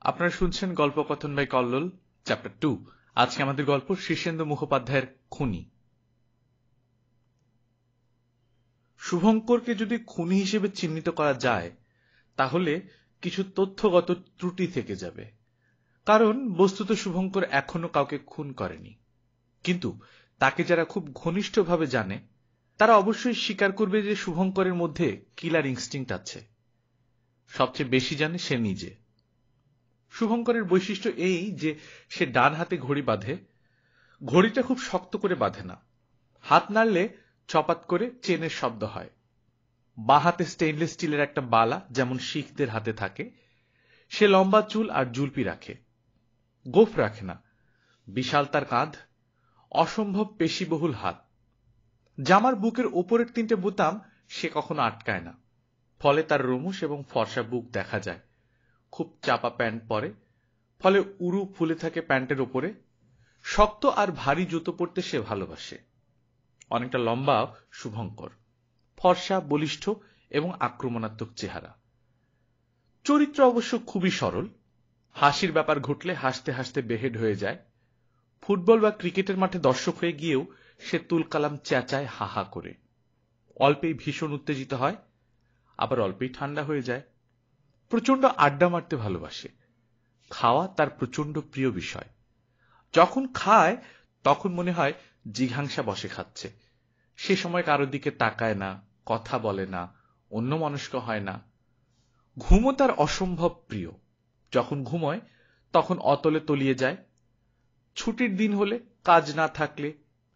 আপনারা শুনছেন গল্পকথন by Kallol, chapter 2। আজকে আমাদের গল্প শীর্ষেন্দু মুখোপাধ্যায়ের খুনি। শুভঙ্করকে যদি খুনি হিসেবে চিহ্নিত করা যায় তাহলে কিছু তথ্যগত ত্রুটি থেকে যাবে, কারণ বস্তুত শুভঙ্কর এখনো কাউকে খুন করেনি। কিন্তু তাকে যারা খুব ঘনিষ্ঠভাবে জানে তারা অবশ্যই স্বীকার করবে যে শুভঙ্করের মধ্যে কিলার ইনস্টিংক্ট আছে। সবচেয়ে বেশি জানে সে নিজে। শুভঙ্করের বৈশিষ্ট্য এই যে সে ডান হাতে ঘড়ি বাঁধে। ঘড়িটা খুব শক্ত করে বাঁধে না, হাত নাড়লে চপাত করে চেনের শব্দ হয়। বাঁ হাতে স্টেইনলেস স্টিলের একটা বালা, যেমন শিখদের হাতে থাকে। সে লম্বা চুল আর জুলপি রাখে, গোফ রাখে না। বিশাল তার কাঁধ, অসম্ভব পেশিবহুল হাত। জামার বুকের ওপরের 3টে বোতাম সে কখনো আটকায় না, ফলে তার রোমুশ এবং ফর্সা বুক দেখা যায়। খুব চাপা প্যান্ট পরে, ফলে উরু ফুলে থাকে প্যান্টের ওপরে। শক্ত আর ভারী জুতো পরতে সে ভালোবাসে। অনেকটা লম্বা শুভঙ্কর, ফর্সা, বলিষ্ঠ এবং আক্রমণাত্মক চেহারা। চরিত্র অবশ্য খুবই সরল। হাসির ব্যাপার ঘটলে হাসতে হাসতে বেহেড হয়ে যায়। ফুটবল বা ক্রিকেটের মাঠে দর্শক হয়ে গিয়েও সে তুলকালাম চেঁচায় হা হা করে। অল্পেই ভীষণ উত্তেজিত হয়, আবার অল্পেই ঠান্ডা হয়ে যায়। প্রচন্ড আড্ডা মারতে ভালোবাসে। খাওয়া তার প্রচন্ড প্রিয় বিষয়। যখন খায় তখন মনে হয় জিঘাংসা বসে খাচ্ছে। সে সময় কারোর দিকে তাকায় না, কথা বলে না, অন্যমনস্ক হয় না। ঘুমও তার অসম্ভব প্রিয়। যখন ঘুমোয় তখন অতলে তলিয়ে যায়। ছুটির দিন হলে, কাজ না থাকলে,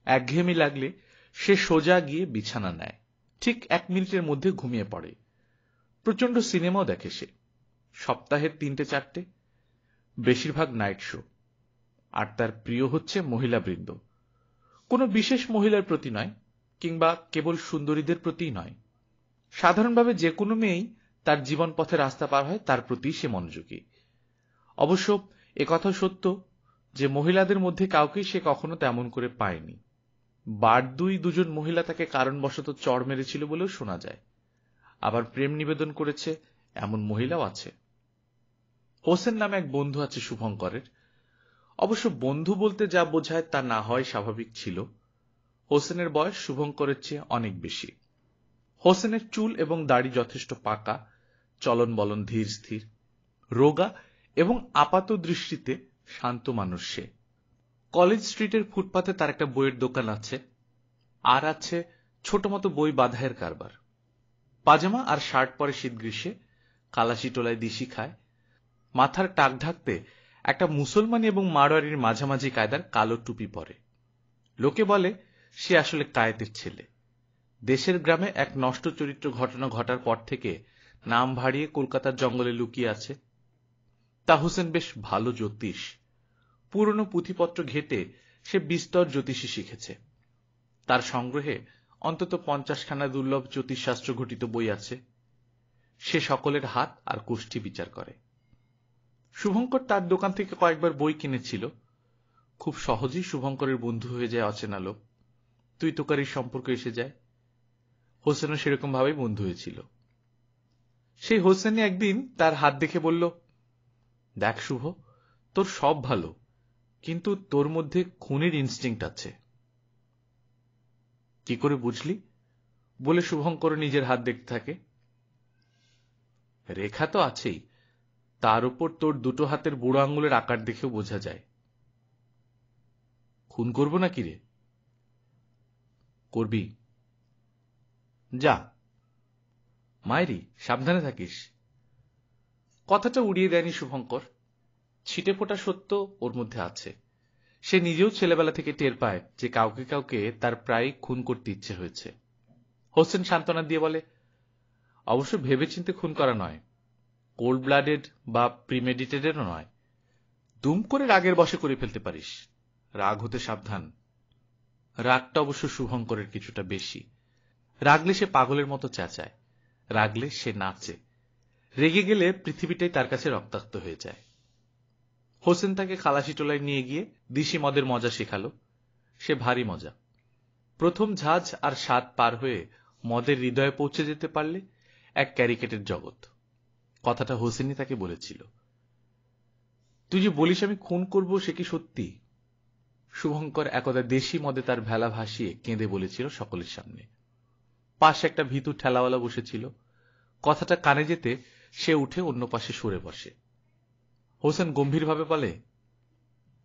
একঘেয়েমি লাগলে সে সোজা গিয়ে বিছানা নেয়, ঠিক 1 মিনিটের মধ্যে ঘুমিয়ে পড়ে। প্রচন্ড সিনেমাও দেখে সে, সপ্তাহের 3-4টে, বেশিরভাগ নাইট শো। আর তার প্রিয় হচ্ছে মহিলাবৃন্দ। কোনো বিশেষ মহিলার প্রতি নয়, কিংবা কেবল সুন্দরীদের প্রতিই নয়। সাধারণভাবে যে কোনো মেয়েই তার জীবন পথে রাস্তা পার হয় তার প্রতি সে মনোযোগী। অবশ্য একথা সত্য যে মহিলাদের মধ্যে কাউকেই সে কখনো তেমন করে পায়নি। দুজন মহিলা তাকে কারণবশত চড় মেরেছিল বলেও শোনা যায়। আবার প্রেম নিবেদন করেছে এমন মহিলাও আছে। হোসেন নামে এক বন্ধু আছে শুভঙ্করের। অবশ্য বন্ধু বলতে যা বোঝায় তা না হয় স্বাভাবিক ছিল। হোসেনের বয়স শুভঙ্করের চেয়ে অনেক বেশি। হোসেনের চুল এবং দাড়ি যথেষ্ট পাকা, চলন বলন ধীর স্থির, রোগা এবং আপাত দৃষ্টিতে শান্ত মানুষ সে। কলেজ স্ট্রিটের ফুটপাতে তার একটা বইয়ের দোকান আছে, আর আছে ছোট মতো বই বাঁধাইয়ের কারবার। পাজামা আর শার্ট পরে শীত গ্রীষ্মে, কালাশি টোলায় দিশি খায়। মাথার টাক ঢাকতে একটা মুসলমানি এবং মারোয়ারির মাঝামাঝি কায়দার কালো টুপি পরে। লোকে বলে সে আসলে কায়েতের ছেলে। দেশের গ্রামে এক নষ্ট চরিত্র ঘটনা ঘটার পর থেকে নাম ভাড়িয়ে কলকাতার জঙ্গলে লুকিয়ে আছে। তা হোসেন বেশ ভালো জ্যোতিষ। পুরনো পুঁথিপত্র ঘেটে সে বিস্তর জ্যোতিষী শিখেছে। তার সংগ্রহে অন্তত 50খানা দুর্লভ জ্যোতিষশাস্ত্র ঘটিত বই আছে। সে সকলের হাত আর কোষ্ঠী বিচার করে। শুভঙ্কর তার দোকান থেকে কয়েকবার বই কিনেছিল। খুব সহজেই শুভঙ্করের বন্ধু হয়ে যায় অচেনা লোক। তুই তোকারির সম্পর্ক এসে যায়। হোসেনও সেরকম ভাবেই বন্ধু হয়েছিল। সেই হোসেনই একদিন তার হাত দেখে বলল, দেখ শুভ, তোর সব ভালো, কিন্তু তোর মধ্যে খুনের ইনস্টিংক্ট আছে। কি করে বুঝলি? বলে শুভঙ্কর নিজের হাত দেখতে থাকে। রেখা তো আছেই, তার উপর তোর দুটো হাতের বুড়ো আঙুলের আকার দেখেও বোঝা যায়। খুন করব না কি রে? করবি? যা। মায়েরি, সাবধানে থাকিস। কথাটা উড়িয়ে দেয়নি শুভঙ্কর। ছিটে ফোটা সত্য ওর মধ্যে আছে। সে নিজেও ছেলেবেলা থেকে টের পায় যে কাউকে কাউকে তার প্রায় খুন করতে ইচ্ছে হয়েছে। হোসেন সান্ত্বনা দিয়ে বলে, অবশ্য ভেবেচিন্তে খুন করা নয়, কোল্ড ব্লাডেড বা প্রিমেডিটেডেরও নয়। দুম করে রাগের বশে করে ফেলতে পারিস। রাগ হতে সাবধান। রাগটা অবশ্য শুভঙ্করের কিছুটা বেশি। রাগলে সে পাগলের মতো চেঁচায়, রাগলে সে নাচে। রেগে গেলে পৃথিবীটাই তার কাছে রক্তাক্ত হয়ে যায়। হোসেন তাকে খালাসি টোলায় নিয়ে গিয়ে দিশি মদের মজা শেখালো। সে ভারী মজা। প্রথম ঝাঁজ আর স্বাদ পার হয়ে মদের হৃদয়ে পৌঁছে যেতে পারলে এক ক্যারিকেটের জগৎ। কথাটা হোসেনই তাকে বলেছিল। তুই যে বলিস আমি খুন করব, সে কি সত্যি? শুভঙ্কর একদা দেশি মদে তার ভেলা ভাসিয়ে কেঁদে বলেছিল সকলের সামনে। পাশে একটা ভীতু ঠেলাওয়ালা বসেছিল। কথাটা কানে যেতে সে উঠে অন্য পাশে সরে বসে। হোসেন গম্ভীরভাবে বলে,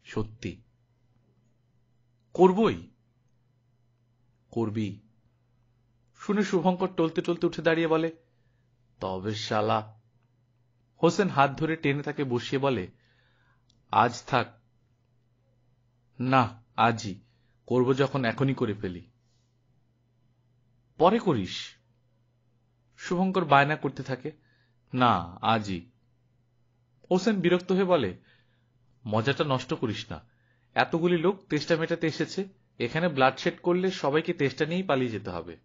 সত্যি করবই। করবি? শুনে শুভঙ্কর টলতে টলতে উঠে দাঁড়িয়ে বলে, তবে শালা। হোসেন হাত ধরে টেনে তাকে বসিয়ে বলে, আজ থাক না, আজই করব, যখন এখনই করে ফেলি। পরে করিস। শুভঙ্কর বায়না করতে থাকে, না আজই। হোসেন বিরক্ত হয়ে বলে, মজাটা নষ্ট করিস না। এতগুলি লোক তেষ্টা মেটাতে এসেছে, এখানে ব্লাডশেড করলে সবাইকে তেষ্টা নিয়েই পালিয়ে যেতে হবে।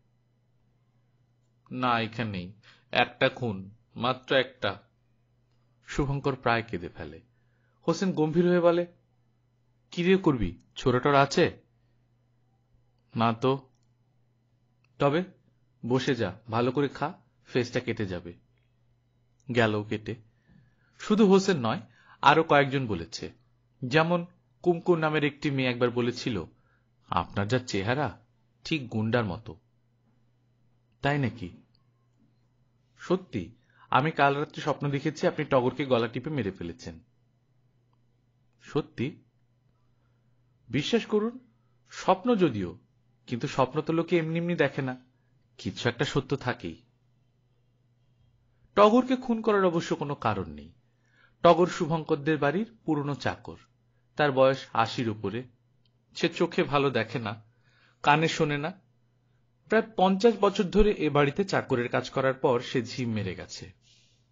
না, এখানেই একটা খুন, মাত্র একটা। শুভঙ্কর প্রায় কেঁদে ফেলে। হোসেন গম্ভীর হয়ে বলে, কি রে করবি, ছোড়াটোর আছে? না তো। তবে বসে যা, ভালো করে খা, ফেসটা কেটে যাবে। গেল কেটে। শুধু হোসেন নয়, আরো কয়েকজন বলেছে। যেমন কুমকুম নামের একটি মেয়ে একবার বলেছিল, আপনার যা চেহারা, ঠিক গুন্ডার মতো। তাই নাকি? সত্যি, আমি কাল রাত্রে স্বপ্ন দেখেছি আপনি টগরকে গলা টিপে মেরে ফেলেছেন। সত্যি? বিশ্বাস করুন, স্বপ্ন যদিও, কিন্তু স্বপ্ন তো লোকে এমনি এমনি দেখে না, কিছু একটা সত্য থাকেই। টগরকে খুন করার অবশ্য কোনো কারণ নেই। টগর শুভঙ্করদের বাড়ির পুরনো চাকর। তার বয়স ৮০-র উপরে। সে চোখে ভালো দেখে না, কানে শোনে না। প্রায় ৫০ বছর ধরে এ বাড়িতে চাকরের কাজ করার পর সে ঝিম মেরে গেছে।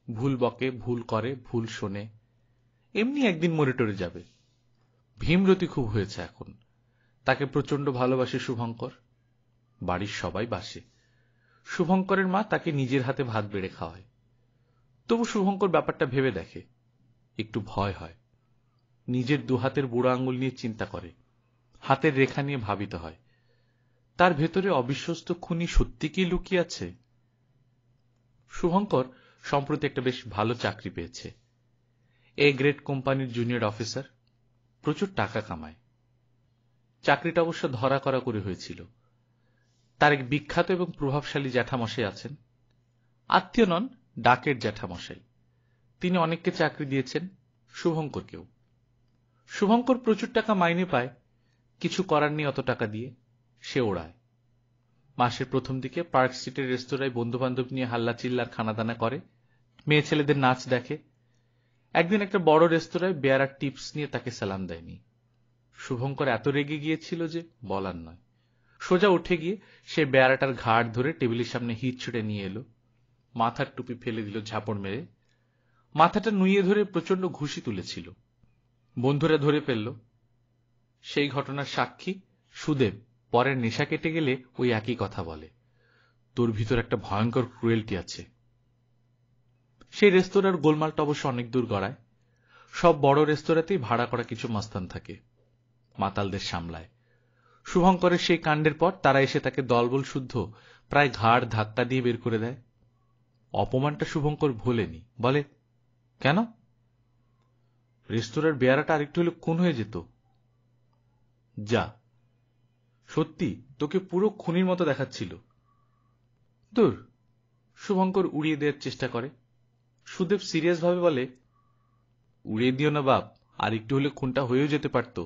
ভুল বকে, ভুল করে, ভুল শোনে, এমনি একদিন মরে টরে যাবে। ভীমরতি খুব হয়েছে এখন। তাকে প্রচন্ড ভালোবাসে শুভঙ্কর। বাড়ির সবাই বাসে। শুভঙ্করের মা তাকে নিজের হাতে ভাত বেড়ে খাওয়ায়। তবু শুভঙ্কর ব্যাপারটা ভেবে দেখে, একটু ভয় হয়। নিজের দুহাতের বুড়ো আঙুল নিয়ে চিন্তা করে, হাতের রেখা নিয়ে ভাবিত হয়, তার ভেতরে অবিশ্বস্ত খুনি সত্যি কি লুকিয়ে আছে? শুভঙ্কর সম্প্রতি একটা বেশ ভালো চাকরি পেয়েছে। এ গ্রেড কোম্পানির জুনিয়র অফিসার, প্রচুর টাকা কামায়। চাকরিটা অবশ্য ধরা করা করে হয়েছিল। তার এক বিখ্যাত এবং প্রভাবশালী জ্যাঠামশাই আছেন। আত্মীয় নন, ডাকের জ্যাঠামশাই। তিনি অনেককে চাকরি দিয়েছেন, শুভঙ্করকেও। শুভঙ্কর প্রচুর টাকা মাইনে পায়, কিছু করার নেই অত টাকা দিয়ে, সে ওড়ায়। মাসের প্রথম দিকে পার্ক স্ট্রিটের রেস্তোরাঁয় বন্ধু বান্ধব নিয়ে হাল্লা চিল্লার খানাদানা করে, মেয়ে ছেলেদের নাচ দেখে। একদিন একটা বড় রেস্তোরাঁয় বেয়ারার টিপস নিয়ে তাকে সালাম দেয়নি। শুভঙ্কর এত রেগে গিয়েছিল যে বলার নয়। সোজা উঠে গিয়ে সে বেয়ারাটার ঘাড় ধরে টেবিলের সামনে হিট ছুটে নিয়ে এলো, মাথার টুপি ফেলে দিল ঝাপড় মেরে। মাথাটা নুইয়ে ধরে প্রচন্ড ঘুষি তুলেছিল। বন্ধুরা ধরে ফেলল। সেই ঘটনার সাক্ষী সুদেব পরের নেশা কেটে গেলে ওই একই কথা বলে, তোর ভিতর একটা ভয়ঙ্কর ক্রুয়েলটি আছে। সেই রেস্তোরাঁর গোলমালটা অবশ্য অনেক দূর গড়ায়। সব বড় রেস্তোরাঁতেই ভাড়া করা কিছু মাস্তান থাকে, মাতালদের সামলায়। শুভঙ্করের সেই কাণ্ডের পর তারা এসে তাকে দলবল শুদ্ধ প্রায় ঘাড় ধাক্কা দিয়ে বের করে দেয়। অপমানটা শুভঙ্কর ভোলেনি, বলে, কেন? রেস্তোরাঁর বেয়ারাটা আরেকটু হলে খুন হয়ে যেত। যা, সত্যি তোকে পুরো খুনির মতো দেখাচ্ছিল। দূর। শুভঙ্কর উড়িয়ে দেওয়ার চেষ্টা করে। সুদেব সিরিয়াস ভাবে বলে, উড়িয়ে দিও না বাপ, আর একটু হলে খুনটা হয়েও যেতে পারত।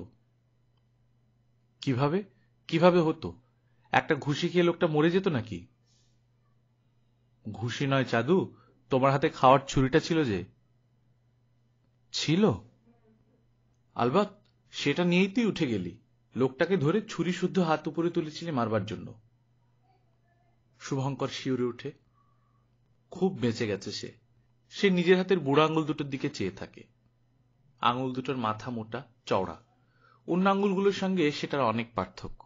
কিভাবে? কিভাবে হতো? একটা ঘুষি খেয়ে লোকটা মরে যেত নাকি? ঘুষি নয় চাদু, তোমার হাতে খাওয়ার ছুরিটা ছিল যে। ছিল? আলবাত, সেটা নিয়েই তুই উঠে গেলি। লোকটাকে ধরে ছুরি শুদ্ধ হাত উপরে তুলেছিলি মারবার জন্য। শুভঙ্কর শিউরে উঠে। খুব বেঁচে গেছে সে। সে নিজের হাতের বুড়ো আঙুল দুটোর দিকে চেয়ে থাকে। আঙুল দুটোর মাথা মোটা, চওড়া। অন্য আঙুলগুলোর সঙ্গে সেটার অনেক পার্থক্য।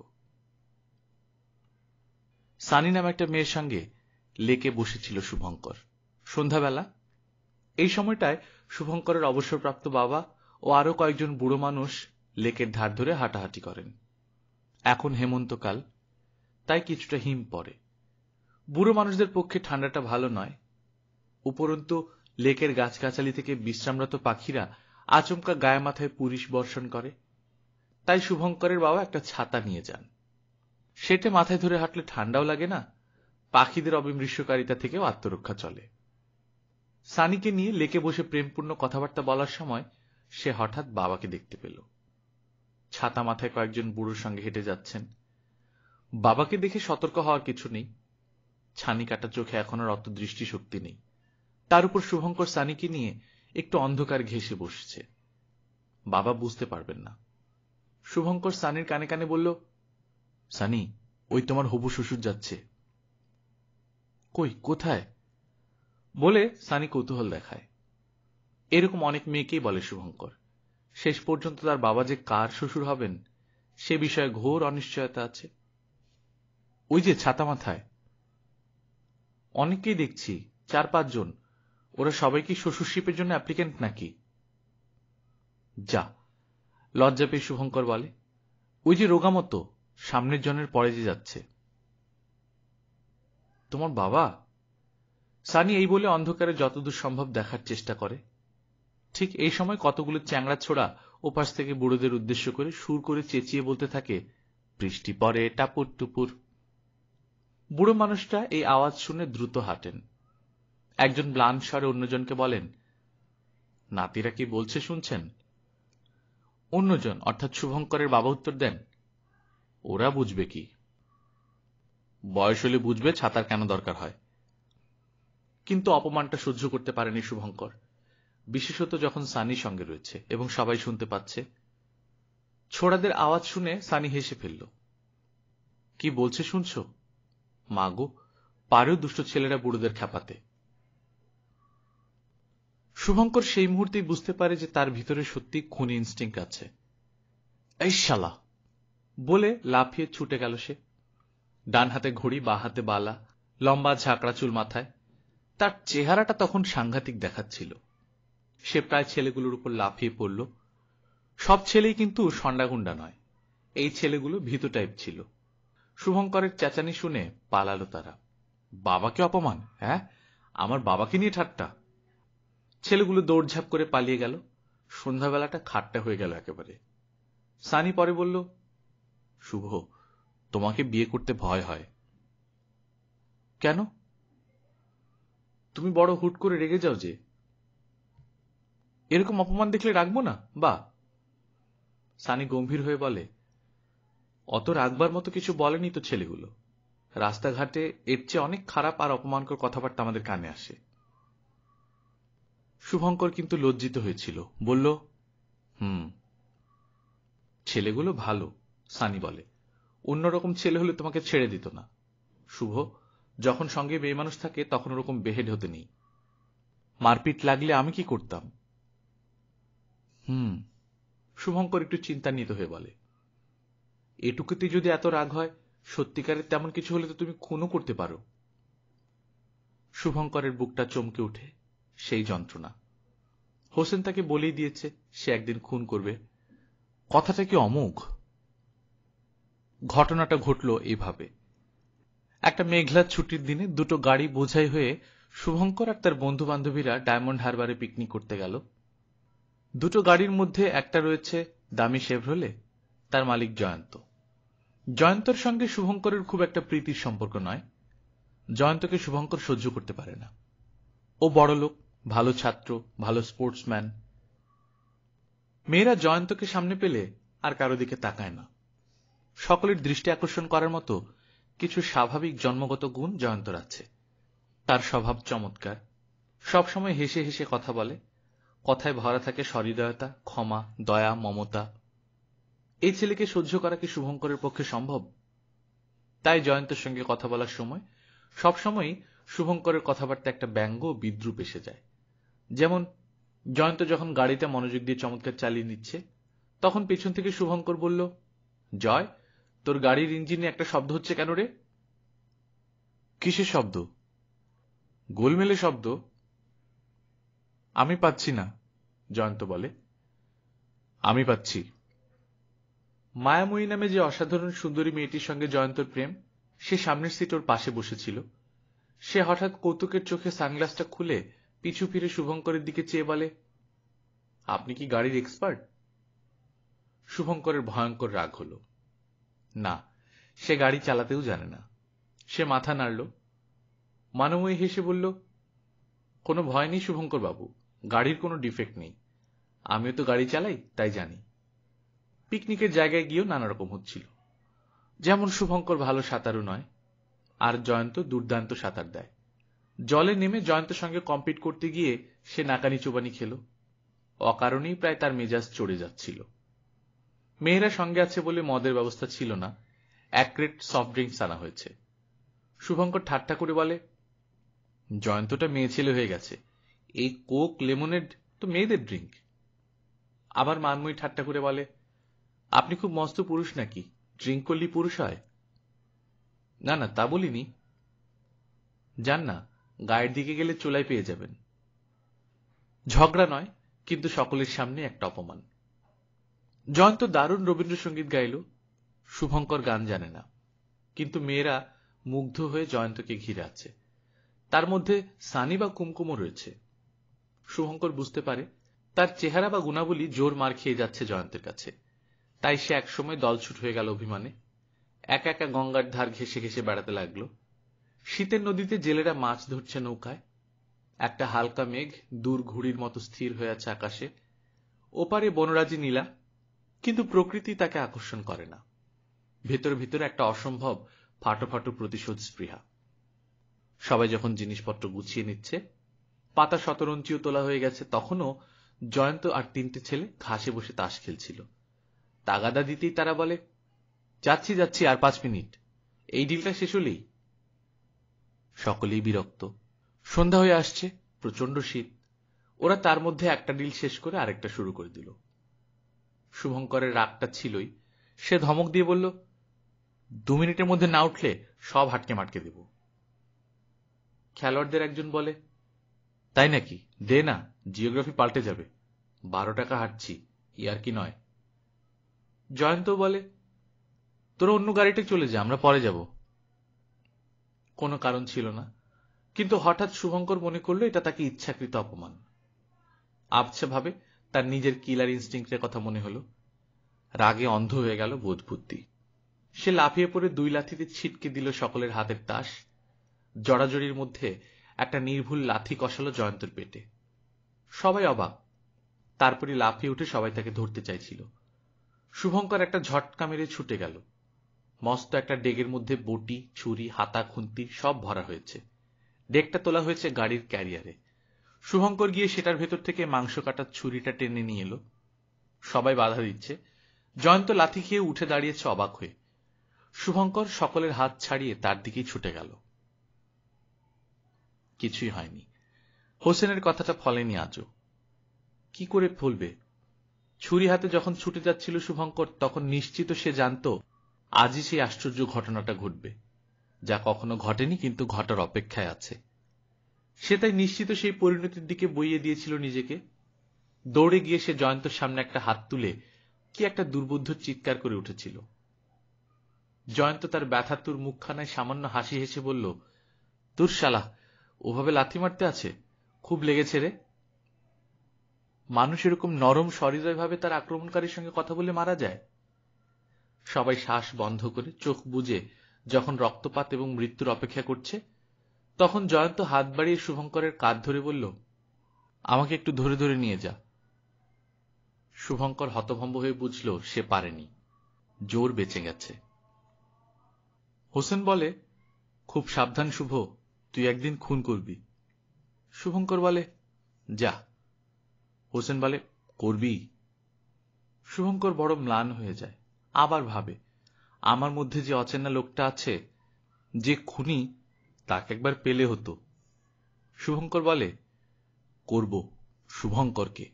সানি নামে একটা মেয়ের সঙ্গে লেকে বসেছিল শুভঙ্কর সন্ধ্যাবেলা। এই সময়টায় শুভঙ্করের অবসরপ্রাপ্ত বাবা ও আরো কয়েকজন বুড়ো মানুষ লেকের ধার ধরে হাঁটাহাঁটি করেন। এখন হেমন্তকাল, তাই কিছুটা হিম পড়ে। বুড়ো মানুষদের পক্ষে ঠান্ডাটা ভালো নয়। উপরন্তু লেকের গাছগাছালি থেকে বিশ্রামরত পাখিরা আচমকা গায়ে মাথায় পুলিশ বর্ষণ করে। তাই শুভঙ্করের বাবা একটা ছাতা নিয়ে যান। সেটে মাথায় ধরে হাঁটলে ঠান্ডাও লাগে না, পাখিদের অবিমৃষ্যকারিতা থেকেও আত্মরক্ষা চলে। সানিকে নিয়ে লেকে বসে প্রেমপূর্ণ কথাবার্তা বলার সময় সে হঠাৎ বাবাকে দেখতে পেল। ছাতা মাথায় কয়েকজন বুড়োর সঙ্গে হেঁটে যাচ্ছেন। বাবাকে দেখে সতর্ক হওয়ার কিছু নেই। ছানি কাটা চোখে এখন আর অত দৃষ্টিশক্তি নেই। তার উপর শুভঙ্কর সানিকে নিয়ে একটু অন্ধকার ঘেঁষে বসছে। বাবা বুঝতে পারবেন না। শুভঙ্কর সানির কানে কানে বলল, সানি, ওই তোমার হবু শ্বশুর যাচ্ছে। কই, কোথায়? বলে সানি কৌতূহল দেখায়। এরকম অনেক মেয়েকেই বলে শুভঙ্কর। শেষ পর্যন্ত তার বাবা যে কার শ্বশুর হবেন সে বিষয়ে ঘোর অনিশ্চয়তা আছে। ওই যে ছাতা মাথায়। অনেককেই দেখছি, 4-5 জন। ওরা সবাই কি শ্বশুরশিপের জন্য অ্যাপ্লিকেন্ট নাকি? যা, লজ্জা পেয়ে শুভঙ্কর বলে, ওই যে রোগা মতো সামনের জনের পরে যে যাচ্ছে। তোমার বাবা? সানি এই বলে অন্ধকারে যতদূর সম্ভব দেখার চেষ্টা করে। ঠিক এই সময় কতগুলো চ্যাংড়া ছোড়া ওপাশ থেকে বুড়োদের উদ্দেশ্য করে সুর করে চেঁচিয়ে বলতে থাকে, বৃষ্টি পড়ে টাপুর টুপুর। বুড়ো মানুষটা এই আওয়াজ শুনে দ্রুত হাঁটেন। একজন ম্লান স্বরে অন্যজনকে বলেন, নাতিরা কি বলছে শুনছেন? অন্যজন অর্থাৎ শুভঙ্করের বাবা উত্তর দেন, ওরা বুঝবে কি, বয়স হলে বুঝবে ছাতার কেন দরকার হয়। কিন্তু অপমানটা সহ্য করতে পারেনি শুভঙ্কর, বিশেষত যখন সানি সঙ্গে রয়েছে এবং সবাই শুনতে পাচ্ছে। ছোড়াদের আওয়াজ শুনে সানি হেসে ফেলল। কি বলছে শুনছ? মাগো, পারেও দুষ্ট ছেলেরা বুড়োদের খেপাতে। শুভঙ্কর সেই মুহূর্তেই বুঝতে পারে যে তার ভিতরে সত্যি খুনি ইনস্টিংক্ট আছে। এই শালা বলে লাফিয়ে ছুটে গেল সে। ডান হাতে ঘড়ি, বা হাতে বালা, লম্বা ঝাঁকড়া চুল মাথায়। তার চেহারাটা তখন সাংঘাতিক দেখাচ্ছিল। সে প্রায় ছেলেগুলোর উপর লাফিয়ে পড়ল। সব ছেলেই কিন্তু সন্ডাগুন্ডা নয়। এই ছেলেগুলো ভীতু টাইপ ছিল। শুভঙ্করের চেঁচানি শুনে পালালো তারা। বাবাকে অপমান? হ্যাঁ, আমার বাবাকে নিয়ে ঠাট্টা। ছেলেগুলো দৌড়ঝাঁপ করে পালিয়ে গেল। সন্ধ্যাবেলাটা খাট্টা হয়ে গেল একেবারে। সানি পরে বলল, শুভ, তোমাকে বিয়ে করতে ভয় হয়। কেন? তুমি বড় হুট করে রেগে যাও যে। এরকম অপমান দেখলে রাখবো না? বা? সানি গম্ভীর হয়ে বলে, অত রাখবার মতো কিছু বলেনি তো ছেলেগুলো। রাস্তাঘাটে এর চেয়ে অনেক খারাপ আর অপমানকর কথাবার্তা আমাদের কানে আসে। শুভঙ্কর কিন্তু লজ্জিত হয়েছিল। বলল, ছেলেগুলো ভালো। সানি বলে, অন্যরকম ছেলে হলে তোমাকে ছেড়ে দিত না। শুভ, যখন সঙ্গে মেয়ে মানুষ থাকে তখন ওরকম বেহেড হতে নেই। মারপিট লাগলে আমি কি করতাম? শুভঙ্কর একটু চিন্তান্বিত হয়ে বলে, এটুকুতে যদি এত রাগ হয়, সত্যিকারের তেমন কিছু হলে তো তুমি খুনও করতে পারো। শুভঙ্করের বুকটা চমকে উঠে। সেই যন্ত্রণা। হোসেন তাকে বলেই দিয়েছে সে একদিন খুন করবে। কথাটা কি অমোঘ? ঘটনাটা ঘটল এইভাবে। একটা মেঘলা ছুটির দিনে দুটো গাড়ি বোঝাই হয়ে শুভঙ্কর আর তার বন্ধু বান্ধবীরা ডায়মন্ড হারবারে পিকনিক করতে গেল। দুটো গাড়ির মধ্যে একটা রয়েছে দামি শেভরোলে, তার মালিক জয়ন্ত। জয়ন্তর সঙ্গে শুভঙ্করের খুব একটা প্রীতির সম্পর্ক নয়। জয়ন্তকে শুভঙ্কর সহ্য করতে পারে না। ও বড়লোক, ভালো ছাত্র, ভালো স্পোর্টসম্যান। মেয়েরা জয়ন্তকে সামনে পেলে আর কারো দিকে তাকায় না। সকলের দৃষ্টি আকর্ষণ করার মতো কিছু স্বাভাবিক জন্মগত গুণ জয়ন্তর আছে। তার স্বভাব চমৎকার। সবসময় হেসে হেসে কথা বলে। কথায় ভরা থাকে সহৃদয়তা, ক্ষমা, দয়া, মমতা। এই ছেলেকে সহ্য করা কি শুভঙ্করের পক্ষে সম্ভব? তাই জয়ন্তের সঙ্গে কথা বলার সময় সবসময়ই শুভঙ্করের কথাবার্তা একটা ব্যঙ্গ ও বিদ্রুপ এসে যায়। যেমন জয়ন্ত যখন গাড়িটা মনোযোগ দিয়ে চমৎকার চালিয়ে নিচ্ছে, তখন পেছন থেকে শুভঙ্কর বলল, জয়, তোর গাড়ির ইঞ্জিনে একটা শব্দ হচ্ছে কেন রে? কিসের শব্দ? গোলমেলে শব্দ। আমি পাচ্ছি না, জয়ন্ত বলে। আমি পাচ্ছি। মায়াময়ী নামে যে অসাধারণ সুন্দরী মেয়েটির সঙ্গে জয়ন্তর প্রেম, সে সামনের সিট ওর পাশে বসেছিল। সে হঠাৎ কৌতুকের চোখে সানগ্লাসটা খুলে পিছু ফিরে শুভঙ্করের দিকে চেয়ে বলে, আপনি কি গাড়ির এক্সপার্ট? শুভঙ্করের ভয়ঙ্কর রাগ হল। না, সে গাড়ি চালাতেও জানে না। সে মাথা নাড়ল। মানবময়ী হেসে বলল, কোনো ভয় নেই শুভঙ্কর বাবু, গাড়ির কোনো ডিফেক্ট নেই। আমিও তো গাড়ি চালাই, তাই জানি। পিকনিকের জায়গায় গিয়েও নানা রকম হচ্ছিল। যেমন শুভঙ্কর ভালো সাঁতারু নয়, আর জয়ন্ত দুর্দান্ত সাঁতার দেয়। জলে নেমে জয়ন্তের সঙ্গে কম্পিট করতে গিয়ে সে নাকানি চোবানি খেল। অকারণেই প্রায় তার মেজাজ চড়ে যাচ্ছিল। মেয়েরা সঙ্গে আছে বলে মদের ব্যবস্থা ছিল না, 1 ক্রেট সফট ড্রিঙ্কস আনা হয়েছে। শুভঙ্কর ঠাট্টা করে বলে, জয়ন্তটা মেয়ে ছেলে হয়ে গেছে, এই কোক লেমনেড তো মেয়েদের ড্রিঙ্ক। আবার মানময়ী ঠাট্টা করে বলে, আপনি খুব মস্ত পুরুষ নাকি, ড্রিঙ্ক করলেই পুরুষ হয়? না না, তা বলিনি। যান না, গায়ের দিকে গেলে চোলাই পেয়ে যাবেন। ঝগড়া নয়, কিন্তু সকলের সামনে একটা অপমান। জয়ন্ত দারুণ রবীন্দ্রসঙ্গীত গাইল। শুভঙ্কর গান জানে না, কিন্তু মেয়েরা মুগ্ধ হয়ে জয়ন্তকে ঘিরে আছে। তার মধ্যে সানি বা কুমকুমও রয়েছে। শুভঙ্কর বুঝতে পারে তার চেহারা বা গুণাবলী জোর মার খেয়ে যাচ্ছে জয়ন্তের কাছে। তাই সে একসময় দলছুট হয়ে গেল অভিমানে। একা একা গঙ্গার ধার ঘেসে ঘেসে বেড়াতে লাগলো। শীতের নদীতে জেলেরা মাছ ধরছে নৌকায়। একটা হালকা মেঘ দূর ঘুড়ির মতো স্থির হয়ে আছে আকাশে। ওপারে বনরাজি নীলা, কিন্তু প্রকৃতি তাকে আকর্ষণ করে না। ভেতর ভেতর একটা অসম্ভব ফাটো ফাটো প্রতিশোধ স্পৃহা। সবাই যখন জিনিসপত্র গুছিয়ে নিচ্ছে, পাতা শতরঞ্চিও তোলা হয়ে গেছে, তখনও জয়ন্ত আর 3টে ছেলে ঘাসে বসে তাস খেলছিল। তাগাদা দিতেই তারা বলে, যাচ্ছি যাচ্ছি, আর 5 মিনিট, এই ডিলটা শেষ হলেই। সকলেই বিরক্ত। সন্ধ্যা হয়ে আসছে, প্রচন্ড শীত। ওরা তার মধ্যে একটা ডিল শেষ করে আরেকটা শুরু করে দিল। শুভঙ্করের রাগটা ছিলই। সে ধমক দিয়ে বলল, 2 মিনিটের মধ্যে না উঠলে সব হাটকে মাটকে দেব। খেলোয়াড়দের একজন বলে, তাই নাকি, দে না, জিওগ্রাফি পাল্টে যাবে। 12 টাকা হাঁটছি, ইয়ার কি নয়। জয়ন্ত বলে, তোরা অন্য গাড়িতে চলে যা, আমরা পরে যাব। কোনো কারণ ছিল না, কিন্তু হঠাৎ শুভঙ্কর মনে করল এটা তাকে ইচ্ছাকৃত অপমান। আবছা ভাবে তার নিজের কিলার ইনস্টিংক্টের কথা মনে হলো। রাগে অন্ধ হয়ে গেল বোধ বুদ্ধি। সে লাফিয়ে পড়ে 2 লাথিতে ছিটকে দিল সকলের হাতের তাস। জড়াজড়ির মধ্যে একটা নির্ভুল লাথি কষালো জয়ন্তের পেটে। সবাই অবাক। তারপরে লাফিয়ে উঠে সবাই তাকে ধরতে চাইছিল। শুভঙ্কর একটা ঝটকা মেরে ছুটে গেল। মস্ত একটা ডেগের মধ্যে বটি, ছুরি, হাতা, খুন্তি সব ভরা হয়েছে। ডেগটা তোলা হয়েছে গাড়ির ক্যারিয়ারে। শুভঙ্কর গিয়ে সেটার ভেতর থেকে মাংস কাটার ছুরিটা টেনে নিয়ে এলো। সবাই বাধা দিচ্ছে। জয়ন্ত লাথি খেয়ে উঠে দাঁড়িয়েছে অবাক হয়ে। শুভঙ্কর সকলের হাত ছাড়িয়ে তার দিকেই ছুটে গেল। কিছুই হয়নি। হোসেনের কথাটা ফলেনি আজও। কি করে ফলবে? ছুরি হাতে যখন ছুটে যাচ্ছিল শুভঙ্কর, তখন নিশ্চিত সে জানত আজই সেই আশ্চর্য ঘটনাটা ঘটবে, যা কখনো ঘটেনি কিন্তু ঘটার অপেক্ষায় আছে। সে তাই নিশ্চিত সেই পরিণতির দিকে বইয়ে দিয়েছিল নিজেকে। দৌড়ে গিয়ে সে জয়ন্তর সামনে একটা হাত তুলে কি একটা দুর্বোধ্য চিৎকার করে উঠেছিল। জয়ন্ত তার ব্যথাতুর মুখখানায় সামান্য হাসি হেসে বলল, তোর শালা, ওভাবে লাথি মারতে আছে? খুব লেগেছে রে। মানুষ এরকম নরম সহৃদয় ভাবে তার আক্রমণকারীর সঙ্গে কথা বলে মারা যায়? সবাই শ্বাস বন্ধ করে চোখ বুজে যখন রক্তপাত এবং মৃত্যুর অপেক্ষা করছে, তখন জয়ন্ত হাত বাড়িয়ে শুভঙ্করের কাঁধ ধরে বলল, আমাকে একটু ধরে ধরে নিয়ে যা। শুভঙ্কর হতভম্ব হয়ে বুঝল সে পারেনি, জোর বেঁচে গেছে। হোসেন বলে, খুব সাবধান শুভ, তুই একদিন খুন করবি। শুভঙ্কর বলে, যা। হোসেন বলে, করবি? শুভঙ্কর বড় ম্লান হয়ে যায়। আবার ভাবে, আমার মধ্যে যে অচেনা লোকটা আছে, যে খুনি, তাকে একবার পেলে হতো। শুভঙ্কর বলে, করব শুভঙ্করকে।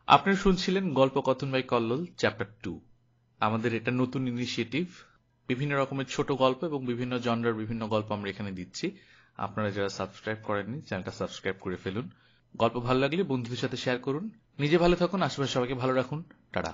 আপনারা শুনছিলেন গল্পকথন বাই কল্লোল চ্যাপ্টার 2। আমাদের এটা নতুন ইনিশিয়েটিভ। বিভিন্ন রকমের ছোট গল্প এবং বিভিন্ন জনরার বিভিন্ন গল্প আমরা এখানে দিচ্ছি। আপনারা যারা সাবস্ক্রাইব করেননি, চ্যানেলটা সাবস্ক্রাইব করে ফেলুন। গল্প ভালো লাগলে বন্ধুদের সাথে শেয়ার করুন। নিজে ভালো থাকুন, আশেপাশে সবাইকে ভালো রাখুন। টাটা।